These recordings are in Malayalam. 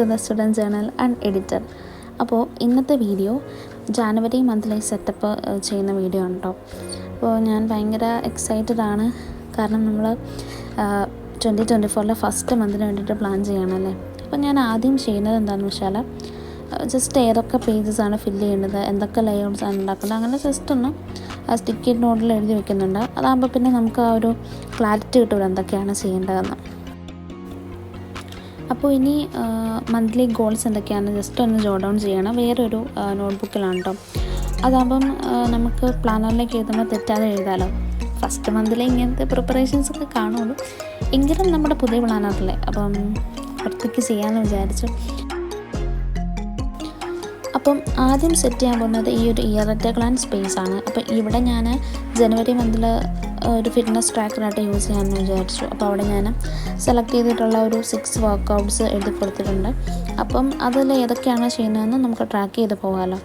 To the student journal and editor. അപ്പോൾ ഇന്നത്തെ വീഡിയോ ജാനുവരി മന്തിലെ സെറ്റപ്പ് ചെയ്യുന്ന വീഡിയോ ആണ് കേട്ടോ. അപ്പോൾ ഞാൻ ഭയങ്കര എക്സൈറ്റഡ് ആണ്, കാരണം നമ്മൾ 2024 ഫസ്റ്റ് മന്തിന് വേണ്ടിയിട്ട് പ്ലാൻ ചെയ്യണമല്ലേ. അപ്പോൾ ഞാൻ ആദ്യം ചെയ്യുന്നത് എന്താണെന്ന് വെച്ചാൽ ജസ്റ്റ് ഏതൊക്കെ പേജസാണ് ഫില്ല് ചെയ്യേണ്ടത്, എന്തൊക്കെ ലേഔട്ട്സ് ആണ് ഉണ്ടാക്കുന്നത്, അങ്ങനെ ജസ്റ്റ് ഒന്ന് സ്റ്റിക്കി നോട്ടിൽ എഴുതി വെക്കുന്നുണ്ട്. അതാകുമ്പോൾ പിന്നെ നമുക്ക് ആ ഒരു ക്ലാരിറ്റി കിട്ടുമല്ലോ എന്തൊക്കെയാണ് ചെയ്യേണ്ടതെന്ന്. അപ്പോൾ ഇനി മന്ത്ലി ഗോൾസ് എന്തൊക്കെയാണ് ജസ്റ്റ് ഒന്ന് ജോട്ട് ഡൗൺ ചെയ്യണം, വേറൊരു നോട്ട്ബുക്കിലാണ് കേട്ടോ. അതാകുമ്പം നമുക്ക് പ്ലാനറിലേക്ക് എഴുതുമ്പോൾ തെറ്റാതെ എഴുതാമല്ലോ. ഫസ്റ്റ് മന്തിലെ ഇങ്ങനത്തെ പ്രിപ്പറേഷൻസൊക്കെ കാണുള്ളൂ, എങ്കിലും നമ്മുടെ പുതിയ പ്ലാനറിലെ അപ്പം ഒറ്റയ്ക്ക് ചെയ്യാമെന്ന് വിചാരിച്ചു. അപ്പം ആദ്യം സെറ്റ് ചെയ്യാൻ പോകുന്നത് ഈ ഒരു year at a glance space ആണ്. അപ്പോൾ ഇവിടെ ഞാൻ ജനുവരി മന്തിൽ ഒരു ഫിറ്റ്നസ് ട്രാക്കറായിട്ട് യൂസ് ചെയ്യാമെന്ന് വിചാരിച്ചു. അപ്പോൾ അവിടെ ഞാൻ സെലക്ട് ചെയ്തിട്ടുള്ള ഒരു 6 വർക്കൗട്ട്സ് എഴുതി കൊടുത്തിട്ടുണ്ട്. അപ്പം അതിൽ ഏതൊക്കെയാണ് ചെയ്യുന്നതെന്ന് നമുക്ക് ട്രാക്ക് ചെയ്ത് പോകാമല്ലോ.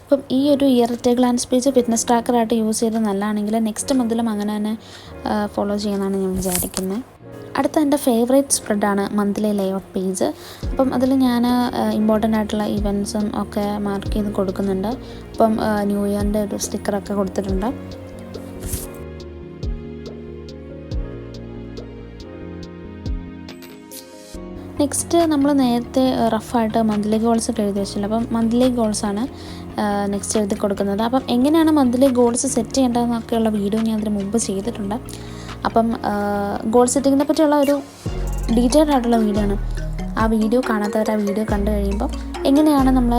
അപ്പം ഈ ഒരു year at a glance page fitness ട്രാക്കറായിട്ട് യൂസ് ചെയ്ത് നല്ലതാണെങ്കിൽ നെക്സ്റ്റ് മന്തിലും അങ്ങനെ തന്നെ ഫോളോ ചെയ്യുമെന്നാണ് ഞാൻ വിചാരിക്കുന്നത്. അടുത്ത എൻ്റെ ഫേവറേറ്റ് സ്പ്രെഡാണ് മന്ത്ലി ലേഔട്ട് പേജ്. അപ്പം അതിൽ ഞാൻ ഇമ്പോർട്ടൻ്റ് ആയിട്ടുള്ള ഇവൻറ്റ്സും ഒക്കെ മാർക്ക് ചെയ്ത് കൊടുക്കുന്നുണ്ട്. അപ്പം ന്യൂ ഇയറിൻ്റെ ഒരു സ്റ്റിക്കറൊക്കെ കൊടുത്തിട്ടുണ്ട്. നെക്സ്റ്റ് നമ്മൾ നേരത്തെ റഫായിട്ട് മന്ത്ലി ഗോൾസ് ഒക്കെ എഴുതി വെച്ചില്ല. അപ്പം മന്ത്ലി ഗോൾസാണ് നെക്സ്റ്റ് എഴുതി കൊടുക്കുന്നത്. അപ്പം എങ്ങനെയാണ് മന്ത്ലി ഗോൾസ് സെറ്റ് ചെയ്യേണ്ടതെന്നൊക്കെയുള്ള വീഡിയോ ഞാൻ അതിന് മുമ്പ് ചെയ്തിട്ടുണ്ട്. അപ്പം ഗോൾ സെറ്റിങ്ങിനെ പറ്റിയുള്ള ഒരു ഡീറ്റെയിൽഡ് ആയിട്ടുള്ള വീഡിയോ ആണ്. ആ വീഡിയോ കാണാത്തവർ ആ വീഡിയോ കണ്ടു കഴിയുമ്പോൾ എങ്ങനെയാണ് നമ്മൾ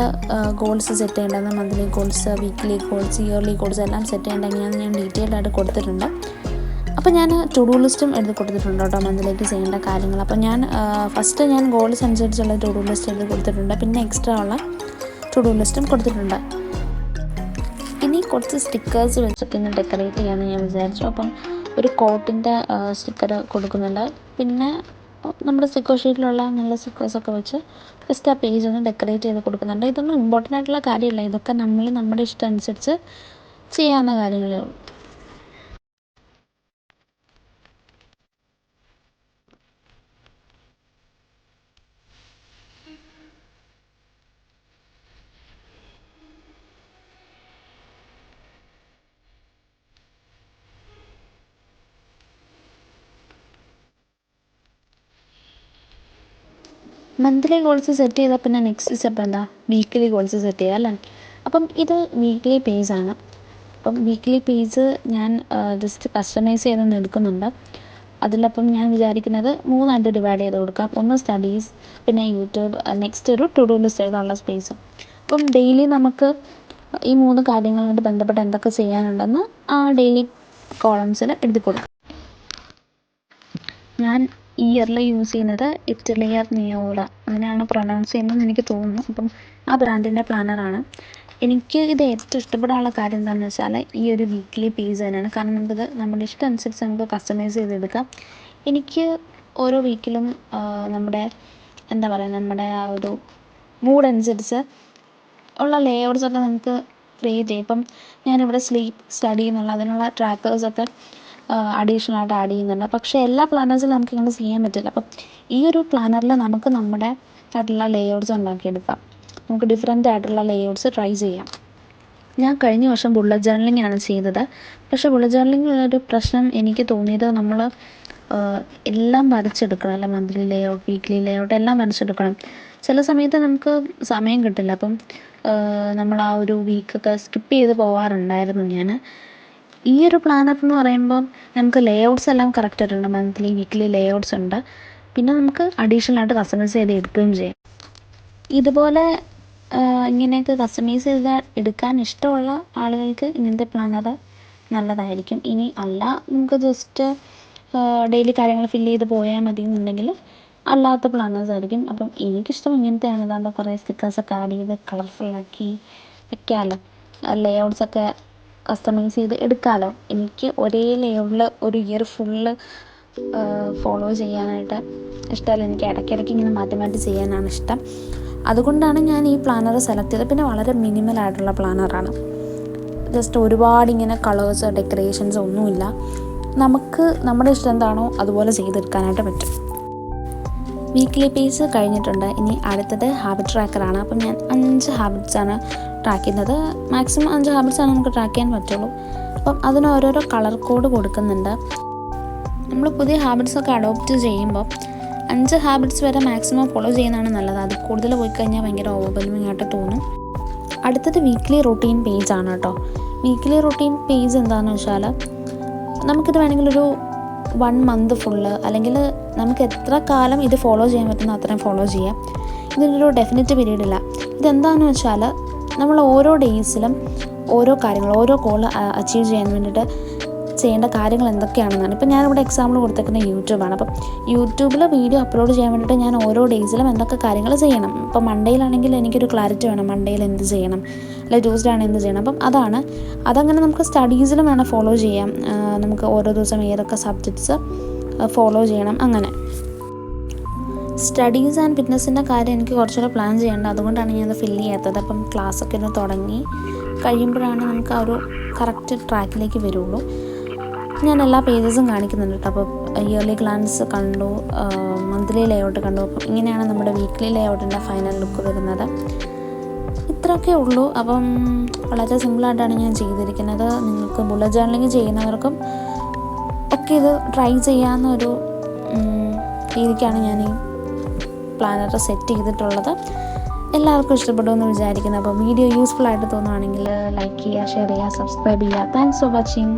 ഗോൾസ് സെറ്റ് ചെയ്യേണ്ടതെന്ന്, monthly goals, weekly goals, yearly goals എല്ലാം സെറ്റ് ചെയ്യേണ്ടത് എങ്ങനെയാണെന്ന് ഞാൻ ഡീറ്റെയിൽഡ് ആയിട്ട് കൊടുത്തിട്ടുണ്ട്. അപ്പോൾ ഞാൻ ടു ഡു ലിസ്റ്റും എഴുതി കൊടുത്തിട്ടുണ്ട് കേട്ടോ, മന്തിലേക്ക് ചെയ്യേണ്ട കാര്യങ്ങൾ. അപ്പോൾ ഞാൻ ഫസ്റ്റ് ഞാൻ ഗോൾസ് അനുസരിച്ചുള്ള ടു ഡു ലിസ്റ്റ് എഴുതി കൊടുത്തിട്ടുണ്ട്, പിന്നെ എക്സ്ട്രാ ഉള്ള ടു ഡു ലിസ്റ്റും കൊടുത്തിട്ടുണ്ട്. ഇനി കുറച്ച് സ്റ്റിക്കേഴ്സ് വെച്ചൊക്കെ ഒന്ന് ഡെക്കറേറ്റ് ചെയ്യാമെന്ന് ഞാൻ വിചാരിച്ചു. അപ്പം ഒരു കോട്ടിൻ്റെ സ്റ്റിക്കർ കൊടുക്കുന്നുണ്ട്, പിന്നെ നമ്മുടെ സ്റ്റിക്കർ ഷീറ്റിലുള്ള നല്ല സ്റ്റിക്കേഴ്സൊക്കെ വെച്ച് ജസ്റ്റ് ആ പേജ് ഒന്ന് ഡെക്കറേറ്റ് ചെയ്ത് കൊടുക്കുന്നുണ്ട്. ഇതൊന്നും ഇമ്പോർട്ടൻ്റ് ആയിട്ടുള്ള കാര്യമല്ല, ഇതൊക്കെ നമ്മൾ നമ്മുടെ ഇഷ്ടം അനുസരിച്ച് ചെയ്യാവുന്ന കാര്യങ്ങളേ ഉള്ളൂ. മന്ത്ലി ഗോൾസ് സെറ്റ് ചെയ്താൽ പിന്നെ നെക്സ്റ്റ് സ്റ്റെപ്പ് എന്താ, വീക്ക്ലി ഗോൾസ് സെറ്റ് ചെയ്യുക അല്ലേ. അപ്പം ഇത് വീക്ക്ലി പേജാണ്. അപ്പം വീക്ക്ലി പേജ് ഞാൻ ജസ്റ്റ് കസ്റ്റമൈസ് ചെയ്തൊന്ന് എടുക്കുന്നുണ്ട്. അതിലപ്പം ഞാൻ വിചാരിക്കുന്നത് 3ആയിട്ട് ഡിവൈഡ് ചെയ്ത് കൊടുക്കാം. ഒന്ന് സ്റ്റഡീസ്, പിന്നെ യൂട്യൂബ്, നെക്സ്റ്റ് ഒരു ടു ഡു ലിസ്റ്റ് എഴുതാനുള്ള സ്പേസും. അപ്പം ഡെയിലി നമുക്ക് ഈ 3 കാര്യങ്ങളുമായിട്ട് ബന്ധപ്പെട്ട് എന്തൊക്കെ ചെയ്യാനുണ്ടെന്ന് ആ ഡെയിലി കോളംസിൽ എഴുതി കൊടുക്കാം. ഞാൻ ഇയറിൽ യൂസ് ചെയ്യുന്നത് ഇറ്റലിയർ നിയോള, അങ്ങനെയാണ് പ്രൊനൗൺസ് ചെയ്യുന്നതെന്ന് എനിക്ക് തോന്നുന്നു. അപ്പം ആ ബ്രാൻഡിൻ്റെ പ്ലാനറാണ്. എനിക്ക് ഇത് ഏറ്റവും ഇഷ്ടപ്പെടാനുള്ള കാര്യം എന്താണെന്ന് വെച്ചാൽ ഈ ഒരു വീക്ക്ലി പേജ് തന്നെയാണ്. കാരണം നമുക്കിത് നമ്മുടെ ഇഷ്ടം അനുസരിച്ച് നമുക്ക് കസ്റ്റമൈസ് ചെയ്തെടുക്കാം. എനിക്ക് ഓരോ വീക്കിലും നമ്മുടെ എന്താ പറയുക, നമ്മുടെ ആ ഒരു മൂഡ് അനുസരിച്ച് ഉള്ള ലേഔട്ട്സൊക്കെ നമുക്ക് ക്രിയേറ്റ് ചെയ്യും. ഇപ്പം ഞാനിവിടെ സ്ലീപ്പ്, സ്റ്റഡി എന്നുള്ള അതിനുള്ള ട്രാക്കേഴ്സൊക്കെ അഡീഷണൽ ആയിട്ട് ആഡ് ചെയ്യുന്നുണ്ട്. പക്ഷേ എല്ലാ പ്ലാനേഴ്സിലും നമുക്ക് ഇങ്ങനെ ചെയ്യാൻ പറ്റില്ല. അപ്പം ഈ ഒരു പ്ലാനറിൽ നമുക്ക് നമ്മുടെ ആയിട്ടുള്ള ലേഔട്ട്സ് ഉണ്ടാക്കിയെടുക്കാം. നമുക്ക് ഡിഫറെൻ്റ് ആയിട്ടുള്ള ലേഔട്ട്സ് ട്രൈ ചെയ്യാം. ഞാൻ കഴിഞ്ഞ വർഷം ബുള്ളറ്റ് ജേർണലിംഗ് ആണ് ചെയ്തത്. പക്ഷേ ബുള്ളറ്റ് ജേർണലിങ്ങിലൊരു പ്രശ്നം എനിക്ക് തോന്നിയത്, നമ്മൾ എല്ലാം വരച്ചെടുക്കണം അല്ല, മന്ത്ലി ലേഔട്ട്, വീക്ക്ലി ലേഔട്ട് എല്ലാം വരച്ചെടുക്കണം. ചില സമയത്ത് നമുക്ക് സമയം കിട്ടില്ല. അപ്പം നമ്മൾ ആ ഒരു വീക്കൊക്കെ സ്കിപ്പ് ചെയ്ത് പോകാറുണ്ടായിരുന്നു ഞാൻ. ഈ ഒരു പ്ലാനർ എന്ന് പറയുമ്പം നമുക്ക് ലേഔട്ട്സ് എല്ലാം കറക്റ്റ് ആയിട്ടുണ്ട്, മന്ത്ലി വീക്ക്ലി ലേഔട്ട്സ് ഉണ്ട്. പിന്നെ നമുക്ക് അഡീഷണൽ ആയിട്ട് കസ്റ്റമൈസ് ചെയ്ത് എടുക്കുകയും ചെയ്യാം. ഇതുപോലെ ഇങ്ങനെയൊക്കെ കസ്റ്റമൈസ് ചെയ്ത് എടുക്കാൻ ഇഷ്ടമുള്ള ആളുകൾക്ക് ഇങ്ങനത്തെ പ്ലാനർ നല്ലതായിരിക്കും. ഇനി അല്ല, നമുക്ക് ജസ്റ്റ് ഡെയിലി കാര്യങ്ങൾ ഫില്ല് ചെയ്ത് പോയാൽ മതി എന്നുണ്ടെങ്കിൽ അല്ലാത്ത പ്ലാനേഴ്സ് ആയിരിക്കും. അപ്പം എനിക്കിഷ്ടം ഇങ്ങനത്തെയാണ്. ഇതാകുമ്പോൾ കുറേ സ്റ്റിക്കേഴ്സൊക്കെ ആഡ് ചെയ്ത് കളർഫുള്ളാക്കി വെക്കാമല്ലോ, ലേഔട്ട്സൊക്കെ കസ്റ്റമൈസ് ചെയ്ത് എടുക്കാമല്ലോ. എനിക്ക് ഒരേ ലേഔട്ടിൽ ഒരു ഇയർ ഫുള്ള് ഫോളോ ചെയ്യാനായിട്ട് ഇഷ്ടമല്ല. എനിക്ക് ഇടയ്ക്കിടയ്ക്ക് ഇങ്ങനെ മാറ്റി മാറ്റി ചെയ്യാനാണ് ഇഷ്ടം. അതുകൊണ്ടാണ് ഞാൻ ഈ പ്ലാനർ സെലക്ട് ചെയ്തത്. പിന്നെ വളരെ മിനിമലായിട്ടുള്ള പ്ലാനറാണ്. ജസ്റ്റ് ഒരുപാട് ഇങ്ങനെ കളേഴ്സ്, ഡെക്കറേഷൻസ് ഒന്നുമില്ല. നമുക്ക് നമ്മുടെ ഇഷ്ടം എന്താണോ അതുപോലെ ചെയ്തെടുക്കാനായിട്ട് പറ്റും. വീക്ക്ലി പേജ് കഴിഞ്ഞിട്ടുണ്ട്. ഇനി അടുത്തത് ഹാബിറ്റ് ട്രാക്കറാണ്. അപ്പം ഞാൻ 5 ഹാബിറ്റ്സാണ് ട്രാക്ക് ചെയ്യുന്നത്. മാക്സിമം 5 ഹാബിറ്റ്സാണ് നമുക്ക് ട്രാക്ക് ചെയ്യാൻ പറ്റുള്ളൂ. അപ്പം അതിന് ഓരോരോ കളർ കോഡ് കൊടുക്കുന്നുണ്ട്. നമ്മൾ പുതിയ ഹാബിറ്റ്സൊക്കെ അഡോപ്റ്റ് ചെയ്യുമ്പോൾ 5 ഹാബിറ്റ്സ് വരെ മാക്സിമം ഫോളോ ചെയ്യുന്നതാണ് നല്ലത്. അത് കൂടുതൽ പോയി കഴിഞ്ഞാൽ ഭയങ്കര ഓവർവെൽമിംഗ് ആയിട്ട് തോന്നും. അടുത്തത് വീക്ക്ലി റൊട്ടീൻ പേജാണ് കേട്ടോ. വീക്ക്ലി റൊട്ടീൻ പേജ് എന്താണെന്ന് വെച്ചാൽ നമുക്കിത് വേണമെങ്കിലൊരു 1 മന്ത് ഫുള്ള്, അല്ലെങ്കിൽ നമുക്ക് എത്ര കാലം ഇത് ഫോളോ ചെയ്യാൻ പറ്റുന്ന അത്രയും ഫോളോ ചെയ്യാം. ഇതിനൊരു ഡെഫിനിറ്റ് പീരീഡ് ഇല്ല. ഇതെന്താണെന്ന് വെച്ചാൽ നമ്മൾ ഓരോ ഡേയ്സിലും ഓരോ കാര്യങ്ങൾ, ഓരോ ഗോൾ അച്ചീവ് ചെയ്യാൻ വേണ്ടിയിട്ട് ചെയ്യേണ്ട കാര്യങ്ങൾ എന്തൊക്കെയാണെന്നാണ്. ഇപ്പം ഞാനിവിടെ എക്സാമ്പിൾ കൊടുത്തേക്കുന്ന യൂട്യൂബാണ്. അപ്പം യൂട്യൂബിൽ വീഡിയോ അപ്ലോഡ് ചെയ്യാൻ വേണ്ടിയിട്ട് ഞാൻ ഓരോ ഡേയ്സിലും എന്തൊക്കെ കാര്യങ്ങൾ ചെയ്യണം. ഇപ്പം മൺഡേയിലാണെങ്കിൽ എനിക്കൊരു ക്ലാരിറ്റി വേണം, മൺഡേയിൽ എന്ത് ചെയ്യണം, അല്ലെങ്കിൽ ട്യൂസ്ഡേ ആണ് എന്ത് ചെയ്യണം. അപ്പം അതങ്ങനെ നമുക്ക് സ്റ്റഡീസിലും വേണം ഫോളോ ചെയ്യാം. നമുക്ക് ഓരോ ദിവസം ഏതൊക്കെ സബ്ജക്ട്സ് ഫോളോ ചെയ്യണം. അങ്ങനെ സ്റ്റഡീസ് ആൻഡ് ഫിറ്റ്നസ്സിൻ്റെ കാര്യം എനിക്ക് കുറച്ചുകൂടെ പ്ലാൻ ചെയ്യേണ്ടത്, അതുകൊണ്ടാണ് ഞാനത് ഫില്ല് ചെയ്യാത്തത്. അപ്പം ക്ലാസ്സൊക്കെ ഒന്ന് തുടങ്ങി കഴിയുമ്പോഴാണ് നമുക്ക് ആ ഒരു കറക്റ്റ് ട്രാക്കിലേക്ക് വരുള്ളൂ. ഞാൻ എല്ലാ പേജസും കാണിക്കുന്നുണ്ട് കേട്ടോ. അപ്പോൾ ഇയർലി ഗ്ലാൻസ് കണ്ടു, മന്ത്ലി ലേഔട്ട് കണ്ടു. അപ്പം ഇങ്ങനെയാണ് നമ്മുടെ വീക്ക്ലി ലേഔട്ടിൻ്റെ ഫൈനൽ ലുക്ക് വരുന്നത്. ഇത്രയൊക്കെ ഉള്ളൂ. അപ്പം വളരെ സിമ്പിളായിട്ടാണ് ഞാൻ ചെയ്തിരിക്കുന്നത്. നിങ്ങൾക്ക് ബുള്ളറ്റ് ജേർണലിങ് ചെയ്യുന്നവർക്കും ഒക്കെ ഇത് ട്രൈ ചെയ്യാവുന്നൊരു രീതിക്കാണ് ഞാൻ ഈ പ്ലാനർ സെറ്റ് ചെയ്തിട്ടുള്ളത്. എല്ലാവർക്കും ഇഷ്ടപ്പെടുമെന്ന് വിചാരിക്കുന്നു. അപ്പോൾ വീഡിയോ യൂസ്ഫുൾ ആയിട്ട് തോന്നുകയാണെങ്കിൽ ലൈക്ക് ചെയ്യുക, ഷെയർ ചെയ്യുക, സബ്സ്ക്രൈബ് ചെയ്യുക. Thanks for watching.